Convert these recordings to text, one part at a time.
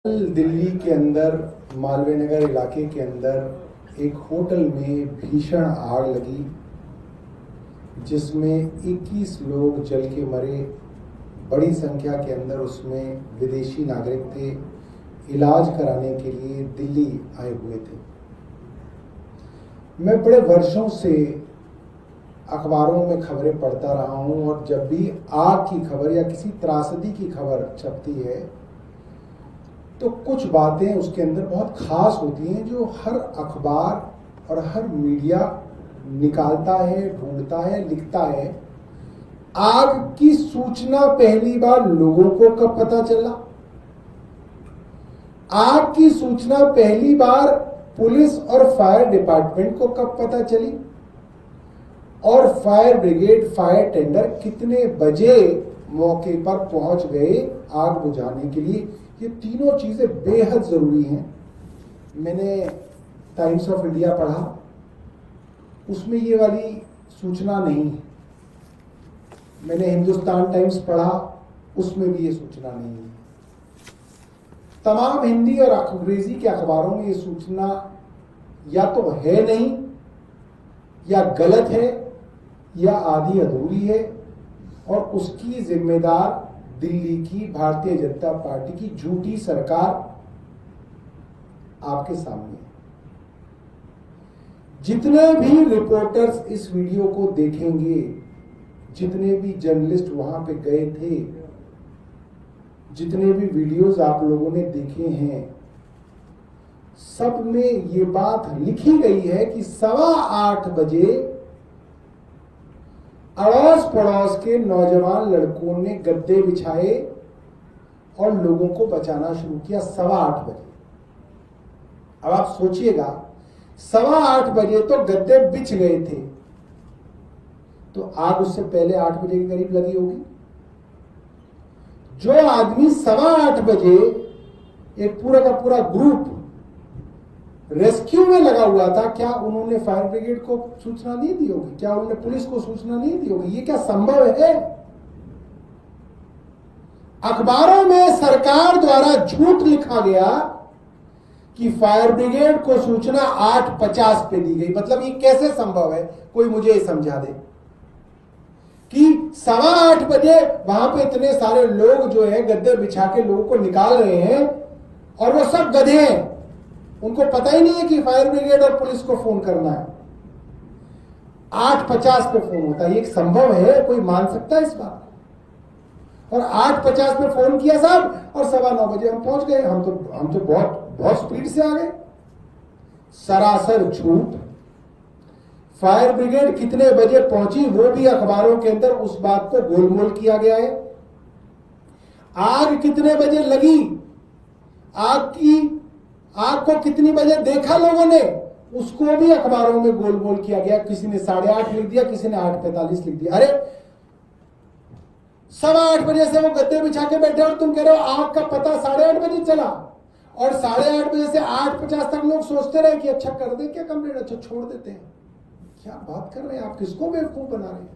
दिल्ली के अंदर मालवीय नगर इलाके के अंदर एक होटल में भीषण आग लगी जिसमें 21 लोग जल के मरे। बड़ी संख्या के अंदर उसमें विदेशी नागरिक थे, इलाज कराने के लिए दिल्ली आए हुए थे। मैं बड़े वर्षों से अखबारों में खबरें पढ़ता रहा हूं और जब भी आग की खबर या किसी त्रासदी की खबर छपती है तो कुछ बातें उसके अंदर बहुत खास होती हैं जो हर अखबार और हर मीडिया निकालता है, ढूंढता है, लिखता है। आग की सूचना पहली बार लोगों को कब पता चला? आग की सूचना पहली बार पुलिस और फायर डिपार्टमेंट को कब पता चली? और फायर ब्रिगेड, फायर टेंडर कितने बजे मौके पर पहुंच गए आग बुझाने के लिए? ये तीनों चीजें बेहद जरूरी हैं। मैंने टाइम्स ऑफ इंडिया पढ़ा, उसमें ये वाली सूचना नहीं है। मैंने हिंदुस्तान टाइम्स पढ़ा, उसमें भी ये सूचना नहीं है। तमाम हिंदी और अंग्रेजी के अखबारों में ये सूचना या तो है नहीं, या गलत है, या आधी अधूरी है, और उसकी जिम्मेदार दिल्ली की भारतीय जनता पार्टी की झूठी सरकार आपके सामने है। जितने भी रिपोर्टर्स इस वीडियो को देखेंगे, जितने भी जर्नलिस्ट वहां पे गए थे, जितने भी वीडियोस आप लोगों ने देखे हैं, सब में ये बात लिखी गई है कि 8:15 बजे अड़ोस पड़ोस के नौजवान लड़कों ने गद्दे बिछाए और लोगों को बचाना शुरू किया 8:15 बजे। अब आप सोचिएगा, 8:15 बजे तो गद्दे बिछ गए थे, तो आग उससे पहले 8 बजे के करीब लगी होगी। जो आदमी 8:15 बजे एक पूरा का पूरा ग्रुप रेस्क्यू में लगा हुआ था, क्या उन्होंने फायर ब्रिगेड को सूचना नहीं दी होगी? क्या उन्होंने पुलिस को सूचना नहीं दी होगी? ये क्या संभव है? अखबारों में सरकार द्वारा झूठ लिखा गया कि फायर ब्रिगेड को सूचना 8:50 पे दी गई। मतलब ये कैसे संभव है? कोई मुझे समझा दे कि 8:15 बजे वहां पे इतने सारे लोग जो है गद्दे बिछा के लोगों को निकाल रहे हैं और वो सब गधे हैं, उनको पता ही नहीं है कि फायर ब्रिगेड और पुलिस को फोन करना है। 8:50 पे फोन होता है, ये संभव है? कोई मान सकता है इस बात? और 8:50 पे फोन किया साहब और 9:15 बजे हम पहुंच गए। हम तो बहुत स्पीड से आ गए। सरासर झूठ। फायर ब्रिगेड कितने बजे पहुंची वो भी अखबारों के अंदर उस बात को गोलमोल किया गया है। आग कितने बजे लगी, आग को कितनी बजे देखा लोगों ने, उसको भी अखबारों में गोलमोल किया गया। किसी ने 8:30 लिख दिया, किसी ने 8:45 लिख दिया। अरे 8:15 बजे से वो गद्दे बिछा के बैठे और तुम कह रहे हो आग का पता 8:30 बजे चला, और 8:30 बजे से 8:50 तक लोग सोचते रहे कि अच्छा कर दे क्या कंप्लेंट, अच्छा छोड़ देते हैं। क्या बात कर रहे हैं आप? किसको बेवकूफ बना रहे हैं?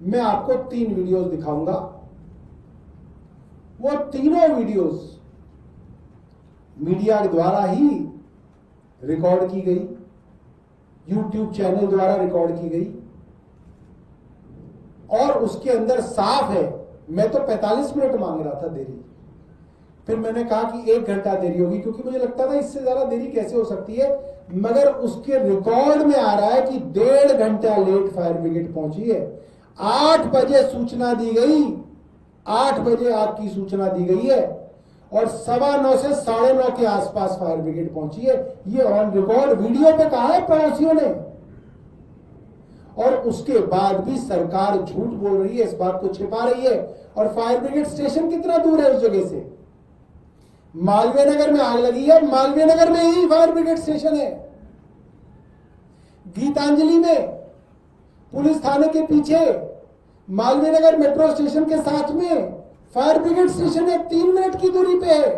मैं आपको 3 वीडियोस दिखाऊंगा। वो तीनों वीडियोस मीडिया द्वारा ही रिकॉर्ड की गई, यूट्यूब चैनल द्वारा रिकॉर्ड की गई, और उसके अंदर साफ है। मैं तो 45 मिनट मांग रहा था देरी, फिर मैंने कहा कि 1 घंटा देरी होगी, क्योंकि मुझे लगता था इससे ज्यादा देरी कैसे हो सकती है। मगर उसके रिकॉर्ड में आ रहा है कि 1.5 घंटा लेट फायर ब्रिगेड पहुंची है। 8 बजे सूचना दी गई, 8 बजे आपकी सूचना दी गई है, और 9:15 से 9:30 के आसपास फायर ब्रिगेड पहुंची है। ये ऑन रिकॉर्ड वीडियो पे कहा है पड़ोसियों ने। और उसके बाद भी सरकार झूठ बोल रही है, इस बात को छिपा रही है। और फायर ब्रिगेड स्टेशन कितना दूर है उस जगह से? मालवीय नगर में आग लगी है, मालवीय नगर में ही फायर ब्रिगेड स्टेशन है। गीतांजलि में पुलिस थाने के पीछे मालवीय नगर मेट्रो स्टेशन के साथ में फायर ब्रिगेड स्टेशन है। 3 मिनट की दूरी पे है,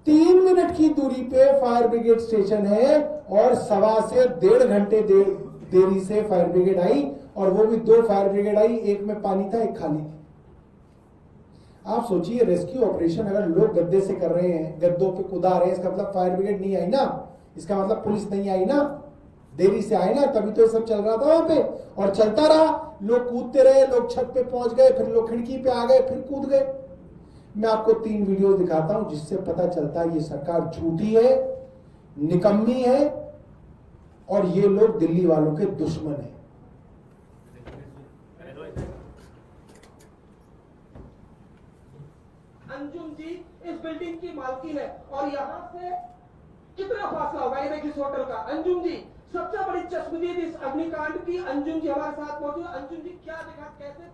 3 मिनट की दूरी पे फायर ब्रिगेड स्टेशन है। और 1.25 से 1.5 घंटे देरी से फायर ब्रिगेड आई, और वो भी 2 फायर ब्रिगेड आई, एक में पानी था, एक खाली थी। आप सोचिए रेस्क्यू ऑपरेशन अगर लोग गद्दे से कर रहे हैं, गद्दों पे कूदा रहे हैं, इसका मतलब फायर ब्रिगेड नहीं आई ना, इसका मतलब पुलिस नहीं आई ना, देरी से आए ना, तभी तो ये सब चल रहा था वहां पे। और चलता रहा, लोग कूदते रहे, लोग छत पे पहुंच गए, फिर लोग खिड़की पे आ गए, फिर कूद गए। मैं आपको 3 वीडियो दिखाता हूं जिससे पता चलता है ये सरकार झूठी है, निकम्मी है और ये लोग दिल्ली वालों के दुश्मन हैं। अंजुम जी इस बिल्डिंग की मालकिन है और यहाँ से कितना फासला होगा ये देखिए इस होटल का। अंजुम जी सबसे बड़ी चश्मदीद इस अग्निकांड की, अंजुम जी हमारे साथ मौजूद। अंजुम जी क्या देखा, कैसे?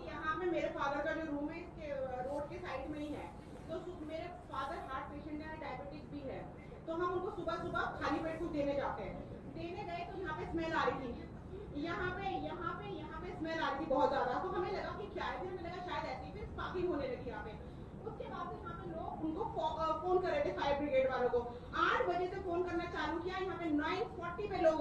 यहाँ पे मेरे फादर का जो रूम है इसके रोड के साइड में ही है, तो मेरे फादर हार्ट पेशेंट है, डायबिटिक भी है, तो हम उनको सुबह सुबह खाली पेट कुछ देने जाते हैं। देने गए तो यहाँ पे स्मेल आ रही थी, यहाँ पे स्मेल आ रही थी बहुत ज्यादा, तो हमें लगा कि क्या है, फिर हमें लगा शायद ऐसी फिर स्पार्किंग होने लगी यहाँ पे। उसके बाद से यहाँ पे लोग उनको फोन कर रहे थे फायर ब्रिगेड वालों को। 8 बजे से फोन करना चालू किया, यहाँ पे 9:40 पे लोग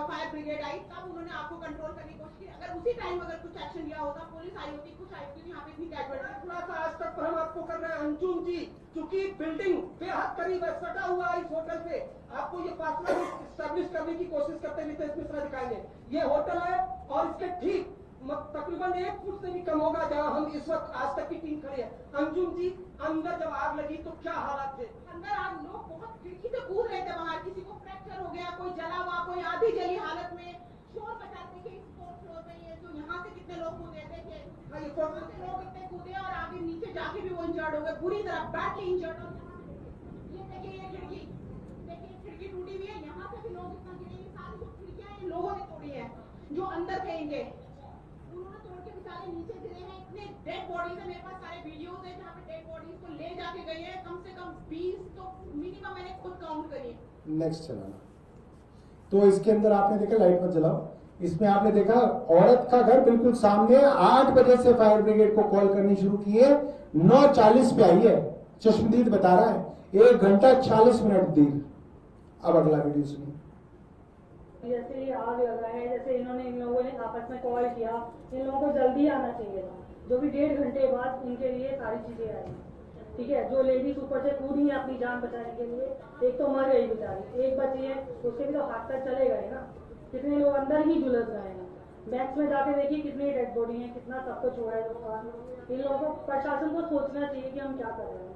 फायर ब्रिगेड आई, तब उन्होंने आपको कंट्रोल करने की कोशिश की। अगर उसी टाइम अगर कुछ एक्शन लिया होता, पुलिस आई होती, कुछ आई होती, यहाँ पे इतनी कैजुअलिटी। थोड़ा सा आज तक पर हम आपको कर रहे हैं अंजुम जी, चूंकि बिल्डिंग बेहद करीब है, सटा हुआ है इस होटल से, आपको ये फासला स्टैब्लिश करने की कोशिश करते हैं। नितेश मिश्रा दिखाएंगे, ये होटल है और इसके ठीक तकरीबन 1 फुट से भी कम होगा जहाँ हम इस वक्त आज तक की टीम खड़ी है। अंजुम जी अंदर जब आग लगी तो क्या हालात थे? अंदर आग, लोग बहुत खिड़की से कूद रहे थे बाहर, किसी को फ्रैक्चर हो गया, कोई जला हुआ, कोई आधी जली हालत में शोर मचाते थे। 4th फ्लोर पे ये जो यहाँ से कितने लोग कूदे थे, हाँ, ये वहाँ से लोग इतने कूदे और आगे नीचे जाके भी वो इंजर्ड हो गए बुरी तरह, बैडली इंजर्ड। ये देखिए, ये खिड़की देखिए, खिड़की टूटी हुई है, यहाँ से भी लोग इतना गिरे। सारी जो खिड़कियां इन लोगों ने तोड़ी है, जो अंदर थे इनके, उन्होंने तोड़ के बेचारे नीचे गिरे हैं। इतने डेड बॉडीज है, मेरे पास सारे वीडियोस है जहाँ पे डेड बॉडीज को ले जाके गए हैं, कम से कम 20 तो मिनिमम मैंने खुद काउंट करी। नेक्स्ट चलाना। तो इसके अंदर आपने देखा, लाइट मत जलाओ, इसमें आपने देखा औरत का घर बिल्कुल सामने। 8 बजे से फायर ब्रिगेड को कॉल करनी शुरू की है, 9:40 पे आई है। चश्मदीद बता रहा है 1 घंटा 40 मिनट देर। अब अगला वीडियो सुनिए। जैसे ये आग लगा है, जैसे इन्होंने इन लोगों ने आपस में कॉल किया, इन लोगों को जल्दी आना चाहिए था, जो भी 1.5 घंटे बाद इनके लिए सारी चीजें आई। ठीक है, जो लेडीज ऊपर से कूदी है अपनी जान बचाने के लिए, एक तो मर गई बेचारी, एक बची है, उसके भी तो हाथ तक चले गए ना। कितने लोग अंदर ही झुलस गए हैं। बैक्स में जाके देखिए कितनी डेड बॉडी है, कितना सब कुछ हुआ है लोग। इन लोगों को, प्रशासन को सोचना चाहिए कि हम क्या कर रहे हैं।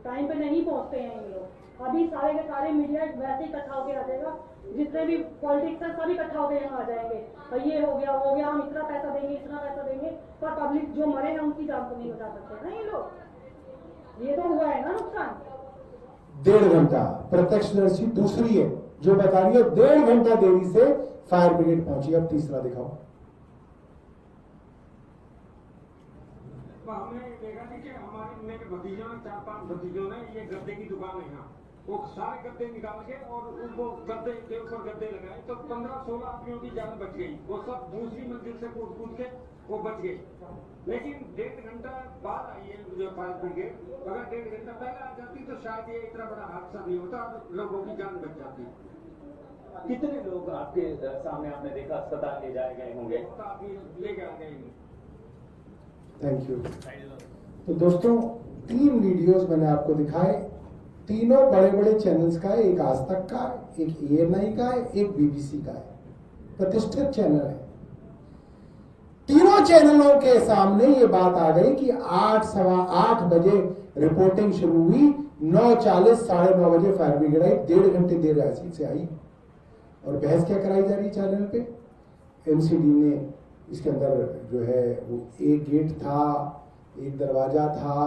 टाइम पे नहीं पहुंचते हैं इन लोग। अभी सारे के सारे मीडिया वैसे ही इकट्ठा होकर आ जाएगा, जितने भी पॉलिटिक्स हैं सभी इकट्ठा होकर यहाँ आ जाएंगे, और ये हो गया वो गया, हम इतना पैसा देंगे, इतना पैसा देंगे, पर पब्लिक जो मरे हैं उनकी जान तो नहीं बचा सकते ना ये लोग। ये तो हुआ है ना नुकसान। 1.5 घंटा प्रत्यक्षदर्शी दूसरी है जो बता रही है 1.5 घंटा देरी से फायर ब्रिगेड पहुंची। अब तीसरा दिखाओ। हमने देखा कि हमारे मेरे भतीजों ने 4-5 भतीजों ने ये गद्दे की दुकान है यहाँ, वो सारे गद्दे निकाल के और उनको गद्दे के ऊपर गद्दे लगाए, तो 15-16 आदमियों की जान बच गई। वो सब दूसरी मंजिल से कूद के वो बच गए। लेकिन 1.5 घंटा बाद आई है जो फायर ब्रिगेड। अगर 1.5 घंटा पहले आ जाती तो शायद ये इतना बड़ा हादसा नहीं होता, लोगों की जान बच जाती। कितने लोग आपके सामने आपने देखा अस्पताल ले जाए गए होंगे? ले गए। Thank you. तो दोस्तों 3 वीडियोस मैंने आपको दिखाए, तीनों बड़े बड़े चैनल्स का है। एक आज तक का, एक ANI का है, एक BBC का है, प्रतिष्ठित चैनल है। तीनों चैनलों के सामने ये बात आ गई कि 8-8 बजे रिपोर्टिंग शुरू हुई, 9:40 साढ़े 9 बजे फायर ब्रिगेड आई, 1.5 घंटे देर ऐसी से आई। और बहस क्या कराई जा रही चैनल पे? MCD ने इसके अंदर जो है वो एक गेट था, एक दरवाजा था,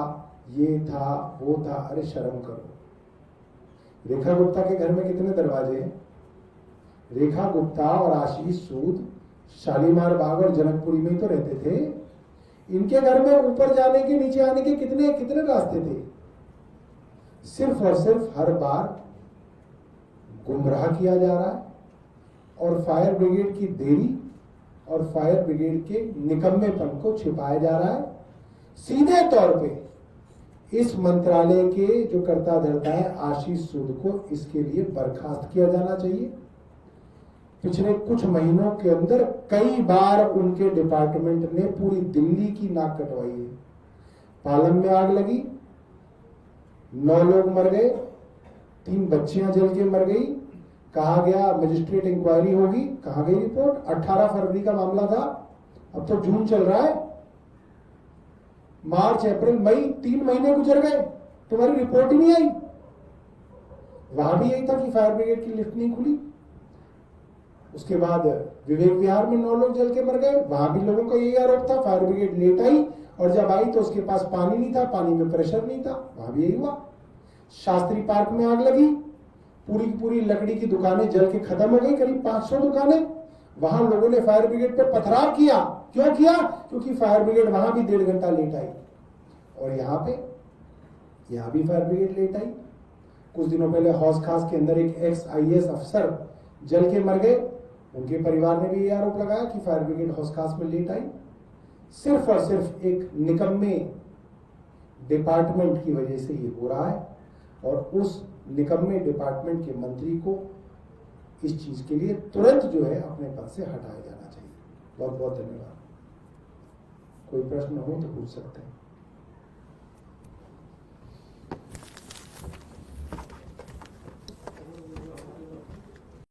ये था, वो था। अरे शर्म करो। रेखा गुप्ता के घर में कितने दरवाजे हैं? रेखा गुप्ता और आशीष सूद शालीमार बाग और जनकपुरी में ही तो रहते थे। इनके घर में ऊपर जाने के, नीचे आने के कितने कितने रास्ते थे? सिर्फ और सिर्फ हर बार गुमराह किया जा रहा है और फायर ब्रिगेड की देरी और फायर ब्रिगेड के निकम्मेपन को छिपाया जा रहा है। सीधे तौर पे इस मंत्रालय के जो कर्ता धर्ता है आशीष सूद को इसके लिए बर्खास्त किया जाना चाहिए। पिछले कुछ महीनों के अंदर कई बार उनके डिपार्टमेंट ने पूरी दिल्ली की नाक कटवाई है। पालम में आग लगी, 9 लोग मर गए, 3 बच्चियां जल के मर गई। कहा गया मजिस्ट्रेट इंक्वायरी होगी, कहां गई रिपोर्ट? 18 फरवरी का मामला था, अब तो जून चल रहा है। मार्च, अप्रैल, मई 3 महीने गुजर गए, तुम्हारी रिपोर्ट ही नहीं आई। वहां भी यही था कि फायर ब्रिगेड की लिफ्ट नहीं खुली। उसके बाद विवेक विहार में 9 लोग जल के मर गए, वहां भी लोगों का यही आरोप था, फायर ब्रिगेड लेट आई और जब आई तो उसके पास पानी नहीं था, पानी में प्रेशर नहीं था, वहां भी यही हुआ। शास्त्री पार्क में आग लगी, पूरी की पूरी लकड़ी की दुकानें जल के खत्म हो गई, करीब 500 दुकानें। वहां लोगों ने फायर ब्रिगेड पे पथराव किया। क्यों किया? क्योंकि फायर ब्रिगेड वहां भी 1.5 घंटा लेट आई। और यहां भी फायर ब्रिगेड लेट आई। कुछ दिनों पहले हौस खास के अंदर एक एक्स IAS अफसर जल के मर गए, उनके परिवार ने भी ये आरोप लगाया कि फायर ब्रिगेड हौस खास में लेट आई। सिर्फ और सिर्फ एक निकम्मे डिपार्टमेंट की वजह से ये हो रहा है और उस निकम्मे डिपार्टमेंट के मंत्री को इस चीज के लिए तुरंत जो है अपने पद से हटाया जाना चाहिए। बहुत बहुत धन्यवाद। कोई प्रश्न हो तो पूछ सकते हैं।